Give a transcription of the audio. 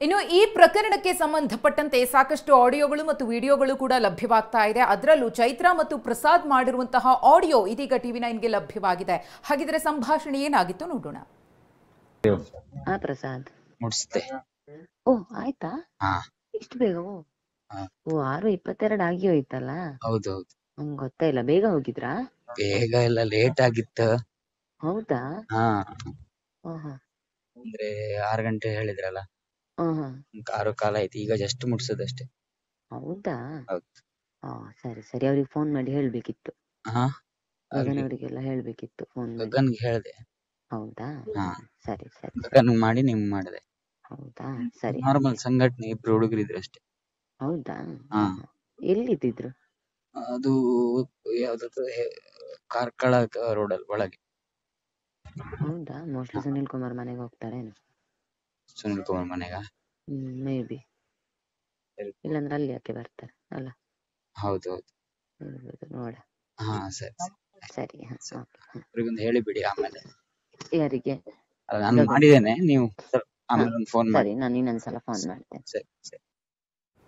ಇನ್ನು ಈ ಪ್ರಕರಣಕ್ಕೆ ಸಂಬಂಧಪಟ್ಟಂತೆ ಸಾಕಷ್ಟು ಆಡಿಯೋಗಳು ಮತ್ತು ವಿಡಿಯೋಗಳು ಕೂಡ ಲಭ್ಯವಾಗ್ತಾ ಇದೆ. ಅದರಲ್ಲೂ ಚೈತ್ರಾ ಮತ್ತು ಪ್ರಸಾದ್ ಮಾಡಿರುವಂತಹ ಆಡಿಯೋ ಇದೀಗ ಟಿವಿ9ಗೆ ಲಭ್ಯವಾಗಿದೆ. ಹಾಗಿದ್ರೆ ಸಂಭಾಷಣೆ ಏನಾಗಿತ್ತು ನೋಡೋಣ. ಪ್ರಸಾದ್ ಮುಡ್ಸ್ದೆ. ಓ ಆಯ್ತಾ? ಇಷ್ಟು ಬೇಗ? ಓ 6:22 ಆಗಿ ಹೋಯ್ತಲ್ಲ. ಹೌದೌದು. ನಂಗೆ ಗೊತ್ತೇ ಇಲ್ಲ. ಬೇಗ ಹೋಗಿದ್ರಾ? ಬೇಗ ಎಲ್ಲ ಲೇಟ್ ಆಗಿತ್ತು. ಹೌದಾ? ಅಂದ್ರೆ 6 ಗಂಟೆ ಹೇಳಿದ್ರಲ್ಲ, 6:15 ಆಯ್ತು. ಈಗ ಜಸ್ಟ್ ಮುಡ್ಸದಷ್ಟೇ. ಹೌದಾ? ಹೌದು. ಸರಿ ಸರಿ, ಅವ್ರಿಗೆ ಫೋನ್ ಮಾಡಿ ಹೇಳ್ಬೇಕಿತ್ತು. ಗಗನ್ ಅವರಿಗೆಲ್ಲ ಹೇಳ್ಬೇಕಿತ್ತು ಫೋನ್ ಮಾಡಿ. ಗಗನ್ಗೆ ಹೇಳ್ದೆ. ಹೌದಾ? ಸರಿ ಸರಿ. ಗಗನ್ ಮಾಡಿ ನಿಮ್ ಮಾಡಿದೆ. ಹೌದಾ? ಸರಿ. ನಾರ್ಮಲ್ ಸಂಘಟನೆ, ಇಬ್ರು ಹುಡುಗರಿದ್ರು ಅಷ್ಟೇ. ಹೌದಾ? ಎಲ್ಲಿದ್ದಿದ್ರು? ಅದು ಯಾವ್ದು ಕಾರ್ಕಳ ರೋಡಲ್ಲಿ ಒಳಗೆ. ಹೌದಾ? ಮೋಸ್ಟ್ಲಿ ಸುನಿಲ್ ಕುಮಾರ್ ಮನೆಗೆ ಹೋಗ್ತಾರೇನು? ಸುನಿಲ್ ಕುಮಾರ್ ಮನೆಗ? May be. ಇಲ್ಲಾಂದ್ರೆ ಅಲ್ಲಿ ಯಾಕೆ ಬರ್ತಾರೆ ಅಲ್ಲ? ಹೌದೌದು. ನೋಡ. ಸರಿ ಸರಿ. ಅವ್ರಿಗೊಂದು ಹೇಳಿಬಿಡಿ ಆಮೇಲೆ. ಯಾರಿಗೆ? ನಾನು ಮಾಡಿದ್ದೇನೆ, ನೀವು ಆಮೇಲೆ ಫೋನ್ ಮಾಡಿ. ಸರಿ, ನಾನು ಇನ್ನೊಂದ್ಸಲ ಫೋನ್ ಮಾಡ್ತೇನೆ. ಸರಿ ಸರಿ.